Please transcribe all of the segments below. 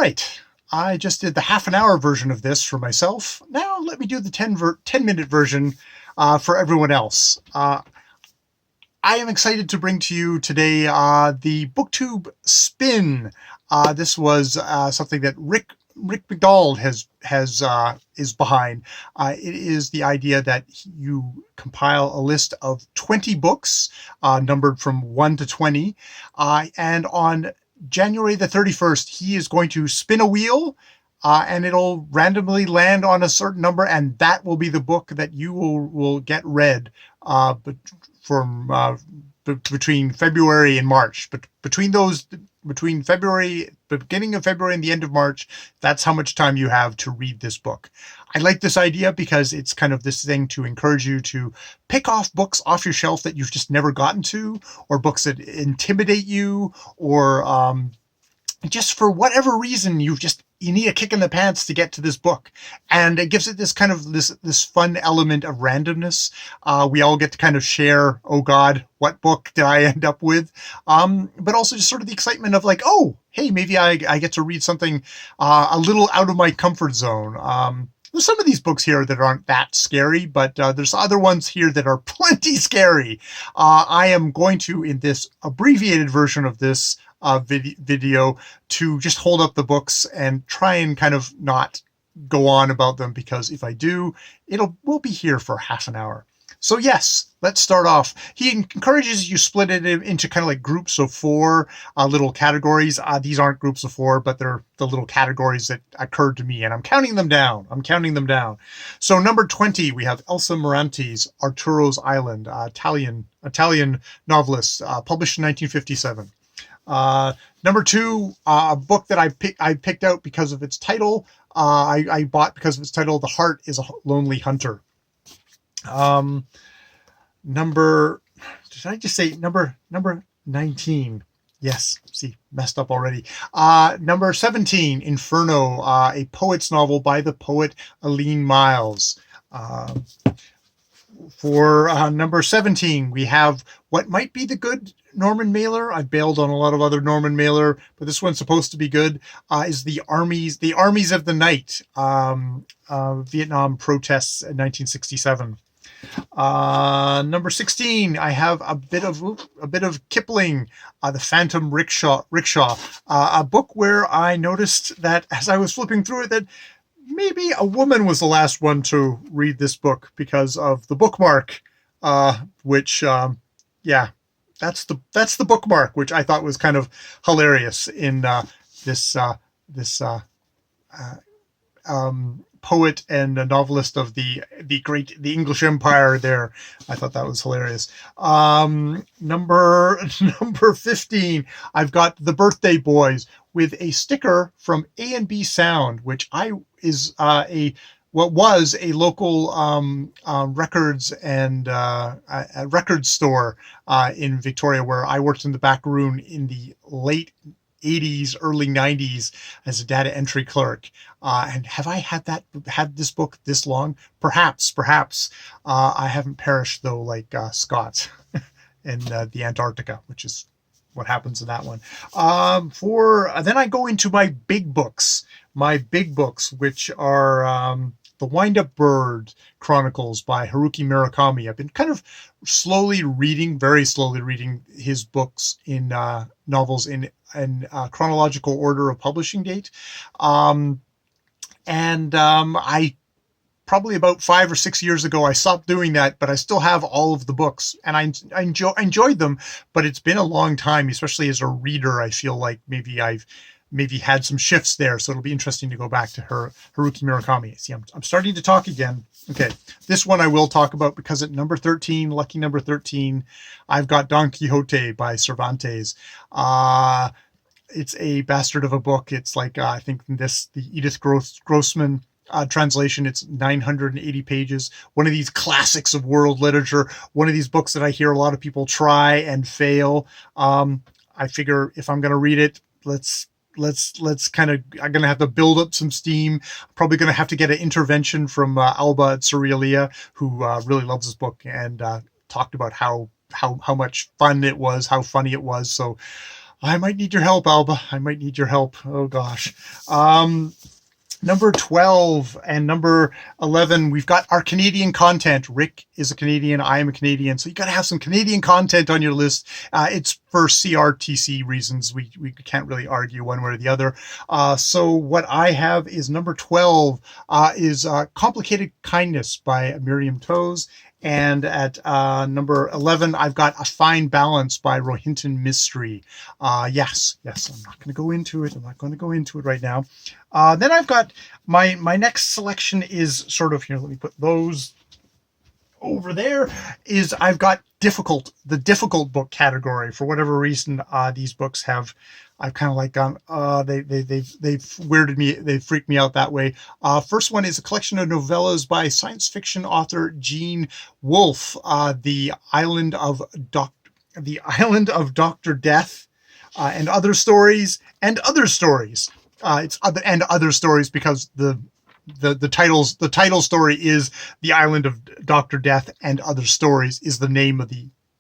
right, I just did the half an hour version of this for myself. Now let me do the 10-minute version for everyone else. I am excited to bring to you today the Bktb Spin. This was something that Rick McDonald is behind. It is the idea that you compile a list of 20 books, numbered from 1 to 20, and on January the 31st, he is going to spin a wheel, and it'll randomly land on a certain number, and that will be the book that you will get read from between February and March. But between February, the beginning of February and the end of March, that's how much time you have to read this book. I like this idea because it's kind of this thing to encourage you to pick off books off your shelf that you've just never gotten to, or books that intimidate you, or just for whatever reason you need a kick in the pants to get to this book. And it gives it this kind of this fun element of randomness. We all get to kind of share, oh God, what book did I end up with? But also just sort of the excitement of like, oh, hey, maybe I get to read something a little out of my comfort zone. There's some of these books here that aren't that scary, but there's other ones here that are plenty scary. I am going to, in this abbreviated version of this video, to just hold up the books and try and kind of not go on about them, because if I do, we'll be here for half an hour. So yes, let's start off. He encourages you split it into kind of like groups of 4 little categories. These aren't groups of 4, but they're the little categories that occurred to me, and I'm counting them down. So number 20, we have Elsa Morantti's Arturo's Island, Italian novelist, published in 1957. Number 2, a book that I picked out because of its title. I bought because of its title, The Heart is a Lonely Hunter. Number 19? Yes, see, messed up already. Number 17, Inferno, a poet's novel by the poet Aline Miles. For number 17, we have what might be the good Norman Mailer. I've bailed on a lot of other Norman Mailer, but this one's supposed to be good. Is the Armies of the Night, Vietnam protests in 1967. Number 16, I have a bit of Kipling, The Phantom Rickshaw, a book where I noticed that as I was flipping through it that maybe a woman was the last one to read this book because of the bookmark, which yeah, that's the bookmark, which I thought was kind of hilarious in this poet and a novelist of the English Empire there. I thought that was hilarious. Number 15, I've got The Birthday Boys with a sticker from A&B Sound, which was a local records and a record store in Victoria, where I worked in the back room in the late 80s, early 90s as a data entry clerk. And have I had this book this long? Perhaps. I haven't perished though, like Scott in the Antarctica, which is what happens in that one. Then I go into my big books, which are The Wind-Up Bird Chronicles by Haruki Murakami. I've been kind of very slowly reading his books in novels in chronological order of publishing date. I probably about 5 or 6 years ago, I stopped doing that, but I still have all of the books, and I enjoyed them, but it's been a long time, especially as a reader. I feel like maybe I've had some shifts there, so it'll be interesting to go back to Haruki Murakami. See, I'm starting to talk again. Okay, this one I will talk about because at number 13, lucky number 13, I've got Don Quixote by Cervantes. It's a bastard of a book. It's like, I think the Edith Grossman translation, it's 980 pages. One of these classics of world literature. One of these books that I hear a lot of people try and fail. I figure if I'm going to read it, let's kind of, I'm going to have to build up some steam. I'm probably going to have to get an intervention from Alba at Cerealia, who really loves this book and talked about how much fun it was, how funny it was. So I might need your help, Alba. I might need your help. Oh gosh. Um, Number 12 and number 11, we've got our Canadian content. Rick is a Canadian. I am a Canadian. So you got to have some Canadian content on your list. It's for CRTC reasons. We can't really argue one way or the other. So what I have is number 12 is Complicated Kindness by Miriam Toews. And at number 11, I've got A Fine Balance by Rohinton Mistry. Yes, I'm not going to go into it. I'm not going to go into it right now. Then I've got my next selection is sort of here. Let me put those over there. Is I've got the difficult book category. For whatever reason, these books have. I've kind of like gone. They've weirded me. They freaked me out that way. First one is a collection of novellas by science fiction author Gene Wolfe. The Island of Dr. Death, and other stories and other stories. It's other stories because the title story is The Island of Dr. Death and Other Stories is the name of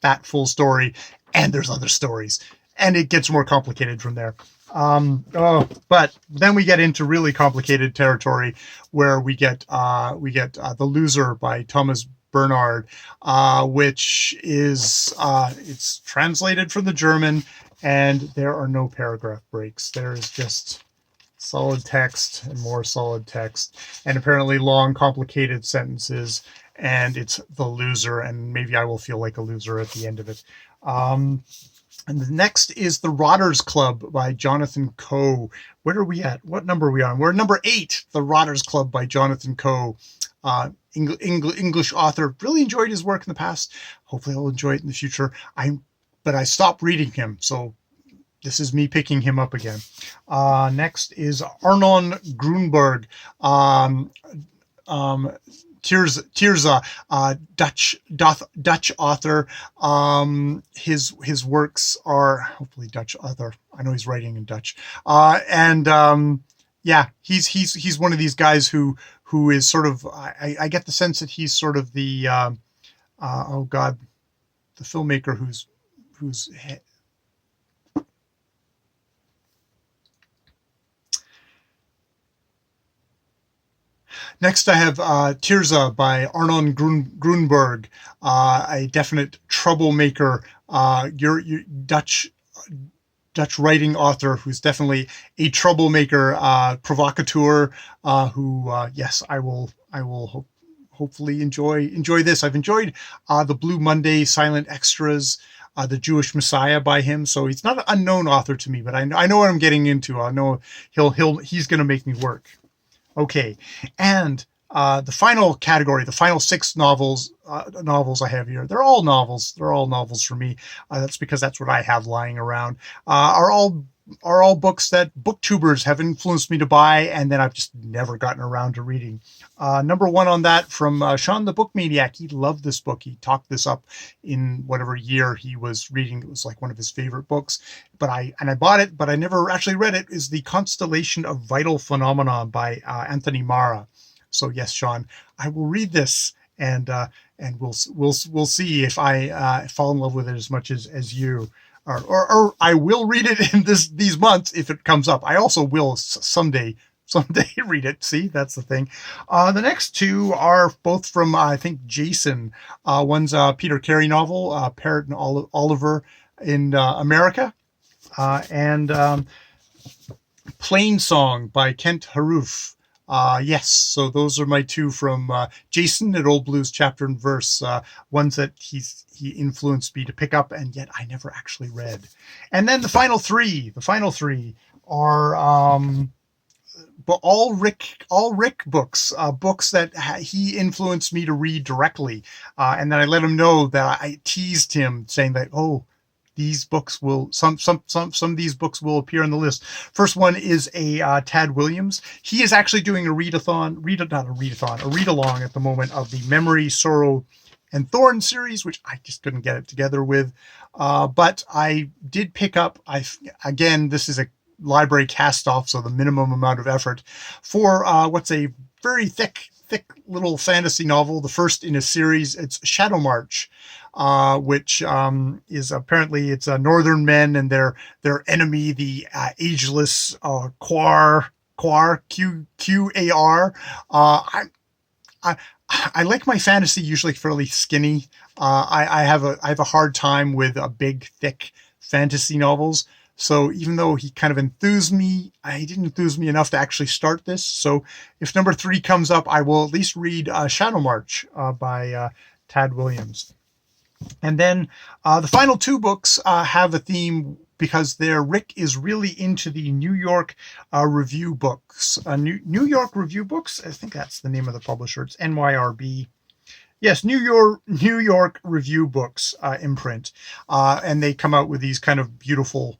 that full story, and there's other stories, and it gets more complicated from there. But then we get into really complicated territory where we get The Loser by Thomas Bernhard, which is it's translated from the German, and there are no paragraph breaks. There is just solid text and more solid text, and apparently long, complicated sentences. And it's The Loser, and maybe I will feel like a loser at the end of it. And the next is The Rotters Club by Jonathan Coe. Where are we at? What number are we on? We're number 8, The Rotters Club by Jonathan Coe. English author. Really enjoyed his work in the past. Hopefully I'll enjoy it in the future. But I stopped reading him, so this is me picking him up again. Next is Arnon Grunberg. Tirza, Dutch author. His works are hopefully Dutch author. I know he's writing in Dutch. He's one of these guys who is sort of. I get the sense that he's sort of the the filmmaker who's. Next, I have Tirza by Arnon Grunberg, a definite troublemaker, your Dutch writing author who's definitely a troublemaker, provocateur, who yes, I will hopefully enjoy this. I've enjoyed the Blue Monday Silent Extras, the Jewish Messiah by him, so he's not an unknown author to me, but I know what I'm getting into. I know he's going to make me work. Okay, and the final category, the final 6 novels I have here, they're all novels. They're all novels for me. That's because that's what I have lying around. Are all books that booktubers have influenced me to buy, and then I've just never gotten around to reading. Number 1 on that from Sean the Book Maniac. He loved this book. He talked this up in whatever year he was reading. It was like one of his favorite books. But I bought it, but I never actually read it. Is The Constellation of Vital Phenomena by Anthony Mara. So yes, Sean, I will read this, and we'll see if I fall in love with it as much as you. Or I will read it in these months if it comes up. I also will someday read it. See, that's the thing. The next 2 are both from I think Jason. One's a Peter Carey novel, Parrot and Oliver in America, and Plain Song by Kent Haruf. Yes, so those are my 2 from Jason at Old Blues Chapter and Verse, ones that he influenced me to pick up, and yet I never actually read. And then the final three are but all Rick books, books that he influenced me to read directly, and then I let him know that I teased him, saying that these books will some of these books will appear on the list. First one is a Tad Williams. He is actually doing a read-along at the moment of the Memory, Sorrow, and Thorn series, which I just couldn't get it together with. But I did pick up. Again, this is a library cast-off, so the minimum amount of effort for what's a very thick thick little fantasy novel, the first in a series. It's Shadow March, which is apparently it's northern men and their enemy, the ageless Quar. I I like my fantasy usually fairly skinny. I have a hard time with big, thick fantasy novels. So even though he kind of enthused me, he didn't enthuse me enough to actually start this. So if number 3 comes up, I will at least read Shadow March by Tad Williams. And then the final 2 books have a theme because Rick is really into the New York review books. New York review books, I think that's the name of the publisher. It's NYRB. Yes, New York review books imprint, and they come out with these kind of beautiful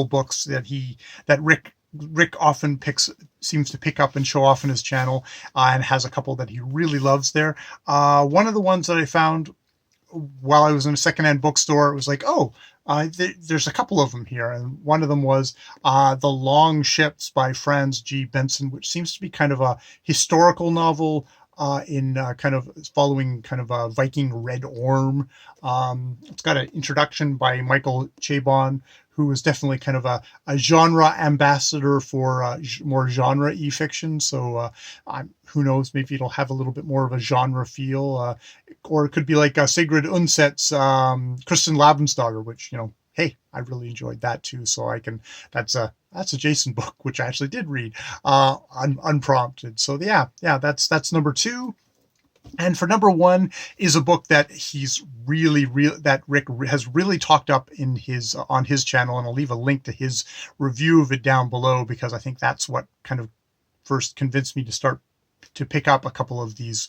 books that Rick often seems to pick up and show off on his channel, and has a couple that he really loves there. One of the ones that I found while I was in a secondhand bookstore, it was like, oh, there's a couple of them here. And one of them was The Long Ships by Franz G. Benson, which seems to be kind of a historical novel in kind of following kind of a Viking Red Orm. It's got an introduction by Michael Chabon, who is definitely kind of a genre ambassador for more genre-y fiction. So who knows, maybe it'll have a little bit more of a genre feel. Or it could be like Sigrid Undset's Kristen Lavensdatter, which, hey, I really enjoyed that too. So that's a Jason book, which I actually did read unprompted. So yeah, that's number 2. And for number 1 is a book that that Rick has really talked up on his channel, and I'll leave a link to his review of it down below, because I think that's what kind of first convinced me to pick up a couple of these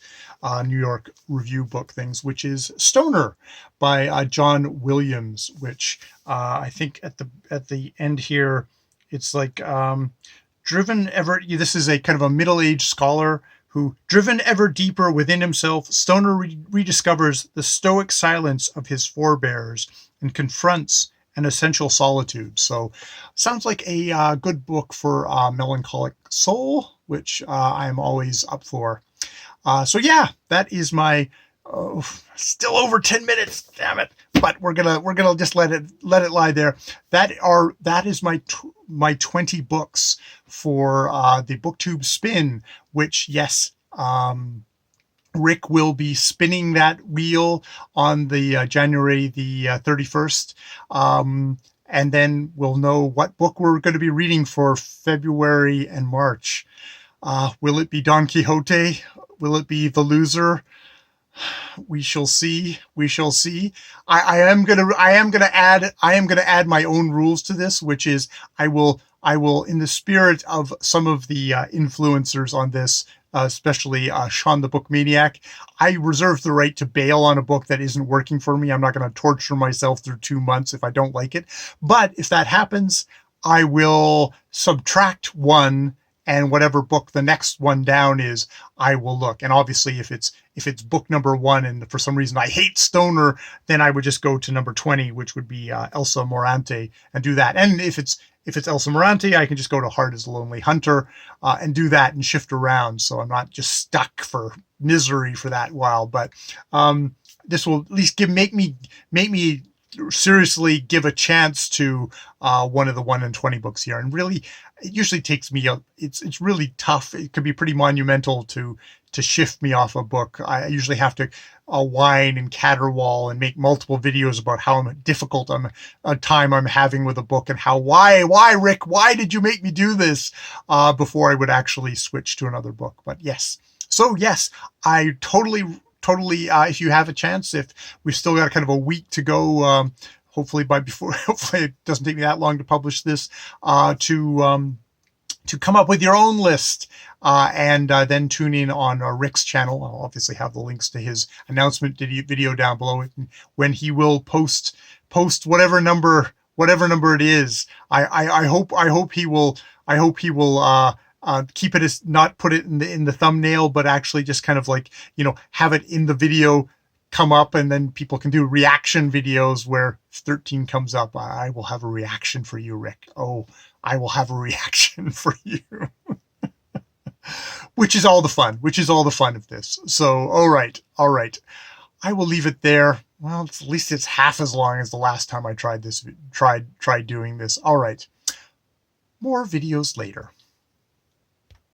New York review book things, which is Stoner by John Williams, which I think at the end here, it's like this is a kind of a middle-aged scholar who, driven ever deeper within himself, Stoner rediscovers the stoic silence of his forebears and confronts an essential solitude. So sounds like a good book for melancholic soul, which I am always up for. So yeah, that is my still over 10 minutes, damn it. But we're gonna just let it lie there. That is my 20 books for the Bktb Spin, which, yes, Rick will be spinning that wheel on the January the 31st. And then we'll know what book we're going to be reading for February and March. Will it be Don Quixote? Will it be The Loser? We shall see. I am gonna add my own rules to this, which is I will, in the spirit of some of the influencers on this, especially Sean the Book Maniac, I reserve the right to bail on a book that isn't working for me. I'm not going to torture myself through 2 months if I don't like it. But if that happens, I will subtract 1, and whatever book the next one down is, I will look. And obviously, if it's book number 1 and for some reason I hate Stoner, then I would just go to number 20, which would be Elsa Morante, and do that. And if it's Elsa Morante, I can just go to Heart is a Lonely Hunter and do that and shift around, so I'm not just stuck for misery for that while. But this will at least make me seriously give a chance to one of the 1 in 20 books here. And really, it usually takes me it's really tough. It can be pretty monumental to shift me off a book. I usually have to whine and caterwaul and make multiple videos about how difficult a time I'm having with a book, and why Rick, why did you make me do this, before I would actually switch to another book. But yes, I totally, if you have a chance, if we've still got kind of a week to go, hopefully it doesn't take me that long to publish this, to come up with your own list, and then tune in on Rick's channel. I'll obviously have the links to his announcement video down below when he will post whatever number it is. I hope he will keep it as, not put it in the thumbnail, but actually just kind of like, have it in the video come up, and then people can do reaction videos where 13 comes up. I will have a reaction for you, Rick. Oh, I will have a reaction for you. which is all the fun, of this. So, all right. I will leave it there. Well, at least it's half as long as the last time I tried doing this. All right. More videos later.